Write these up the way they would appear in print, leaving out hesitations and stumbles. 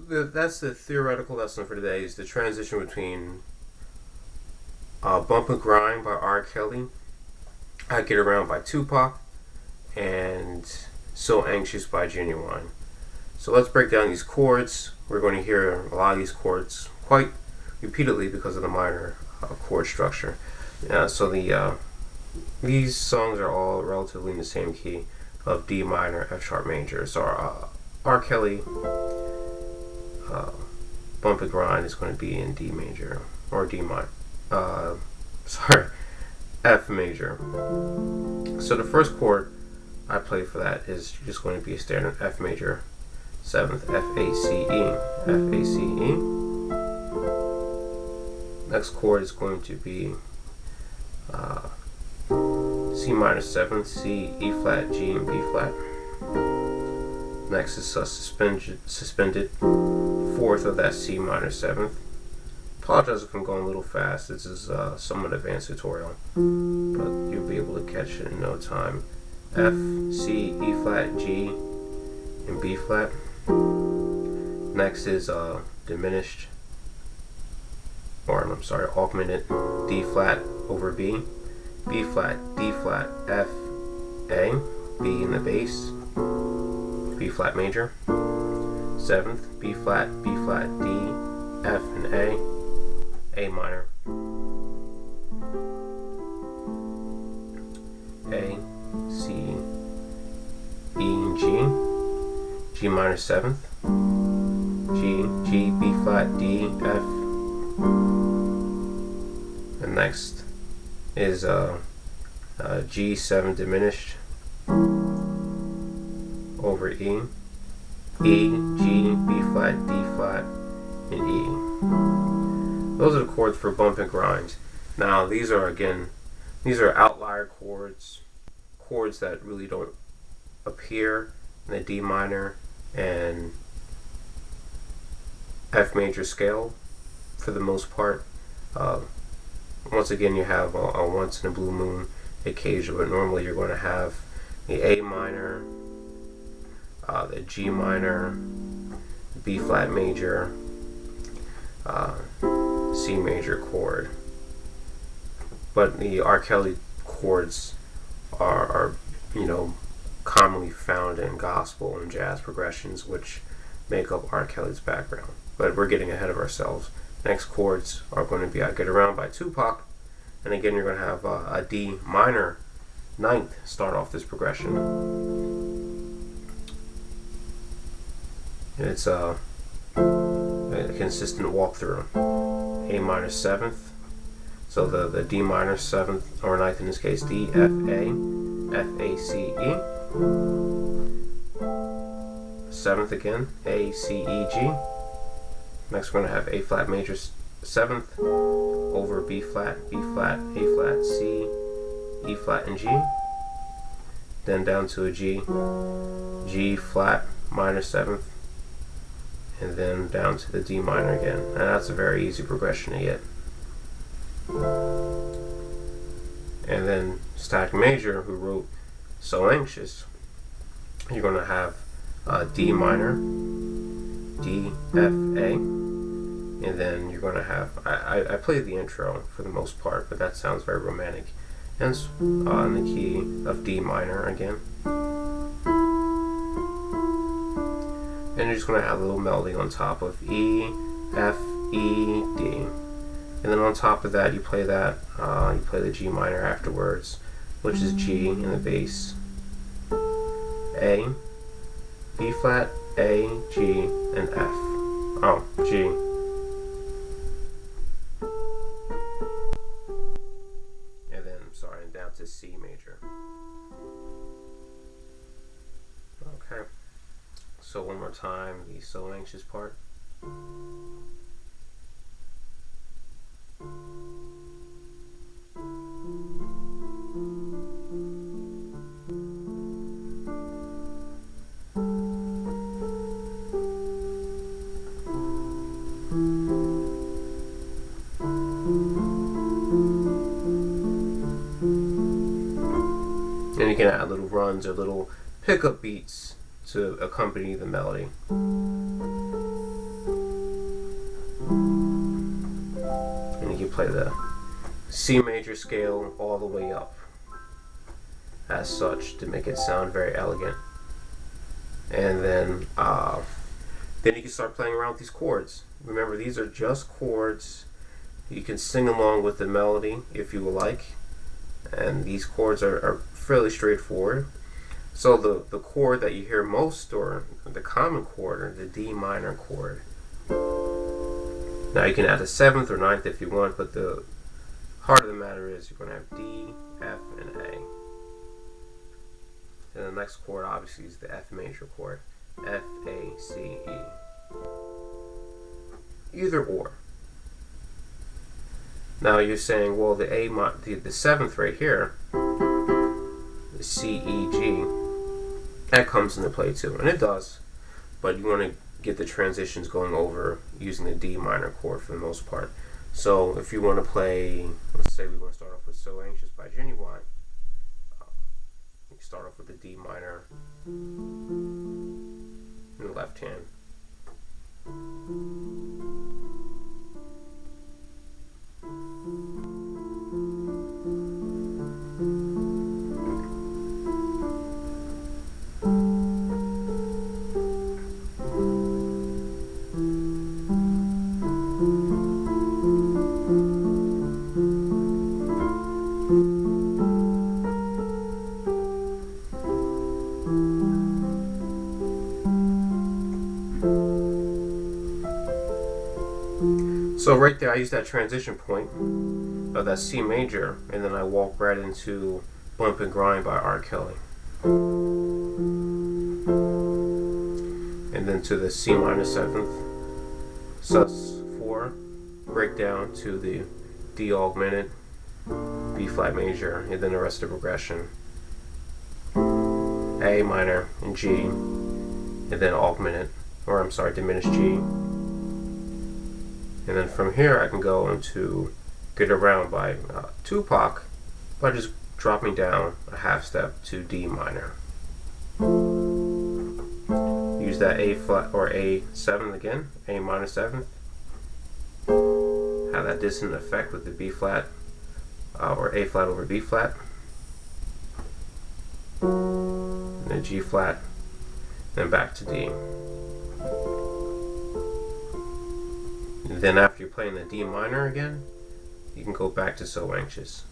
that's the theoretical lesson for today, is the transition between Bump and Grind by R. Kelly, I Get Around by Tupac, and So Anxious by Genuine. So let's break down these chords. We're going to hear a lot of these chords quite repeatedly because of the minor chord structure. These songs are all relatively in the same key of D minor, F sharp major. So R. Kelly Bump and Grind is going to be in D major, or D minor. F major. So the first chord I play for that is just going to be a standard F major 7th, F A C E, F A C E. Next chord is going to be C minor 7th, C, E flat, G, and B flat. Next is suspended 4th of that C minor 7th. Apologize if I'm going a little fast. This is somewhat advanced tutorial, but you'll be able to catch it in no time. F, C, E flat, G, and B flat. Next is augmented D flat over B, B flat, D flat, F, A, B in the bass, B flat major, 7th, B flat, D, F, and A minor, A, C, E, and G, G minor 7th, G, B flat, D, F, and next is G7 diminished over E, E, G, B flat, D flat, and E. Those are the chords for Bump and Grind. Now these are outlier chords that really don't appear in the D minor and F major scale for the most part. Once again, you have a once in a blue moon occasion, but normally you're going to have the A minor, the G minor, B flat major, C major chord. But the R. Kelly chords are commonly found in gospel and jazz progressions, which make up R. Kelly's background. But we're getting ahead of ourselves. Next chords are going to be I Get Around by Tupac, and again you're going to have a D minor 9th start off this progression. And it's a consistent walkthrough. A minor 7th, so the D minor 7th, or 9th in this case, D, F, A, F, A, C, E. 7th again, A, C, E, G. Next we're going to have A flat major 7th over B flat, A flat, C, E flat, and G. Then down to a G, G flat minor 7th, and then down to the D minor again. And that's a very easy progression to get. And then Static Major, who wrote So Anxious, you're going to have D minor, D, F, A, and then you're going to have, I played the intro for the most part, but that sounds very romantic, and it's in the key of D minor again. And you're just going to have a little melody on top of E, F, E, D. And then on top of that, you play you play the G minor afterwards, which is G in the bass, A, B flat, A, G, and F. Oh, G. And then, and down to C major. Okay. So one more time, the So Anxious part. And you can add little runs or little pickup beats to accompany the melody. you play the C major scale all the way up as such to make it sound very elegant. And then you can start playing around with these chords. Remember, these are just chords. You can sing along with the melody if you would like, and these chords are fairly straightforward. So the chord that you hear most, or the common chord, or the D minor chord. Now you can add a seventh or ninth if you want, but the heart of the matter is you're going to have D, F, and A. And the next chord obviously is the F major chord, F, A, C, E. Either or. Now you're saying, well, the seventh right here, the C, E, G, that comes into play too, and it does. But you want to get the transitions going over using the D minor chord for the most part. So if you want to play, let's say we want to start off with "So Anxious" by Genuine, you start off with the D minor in the left hand. So right there, I use that transition point of that C major, and then I walk right into "Bump and Grind" by R. Kelly. And then to the C minor seventh, sus4, break down to the D augmented, B flat major, and then the rest of the progression. A minor and G, and then augmented, or I'm sorry, diminished G. And then from here I can go into "Get Around" by Tupac by just dropping down a half step to D minor. Use that A flat or A7 again, A minor 7th. Have that dissonant effect with the B flat or A flat over B flat. And then G flat, then back to D. And then after you're playing the D minor again, you can go back to "So Anxious."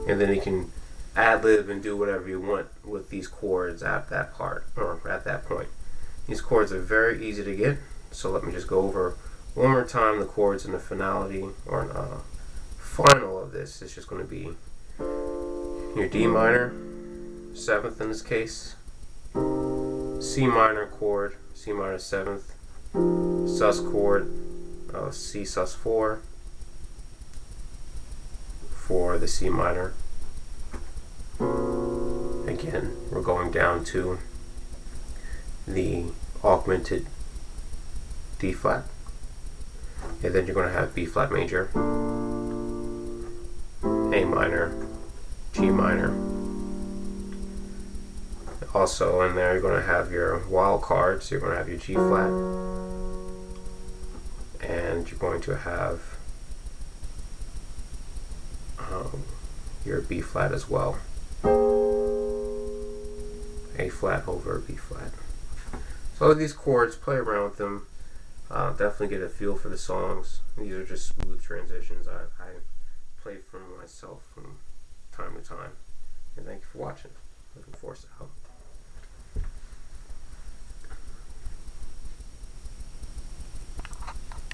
And then you can ad-lib and do whatever you want with these chords at that part, or at that point. These chords are very easy to get, so let me just go over one more time the chords in the finality, or final of this. It's just going to be your D minor 7th in this case, C minor chord, C minor 7th, sus chord, C sus4 for the C minor. Again, we're going down to the augmented D flat, and then you're going to have B flat major, A minor, G minor. Also in there you're going to have your wild card, so you're going to have your G flat, and you're going to have your B flat as well. A flat over B flat. So these chords, play around with them. Definitely get a feel for the songs. These are just smooth transitions I play for myself from time to time. And thank you for watching. Looking forward to out.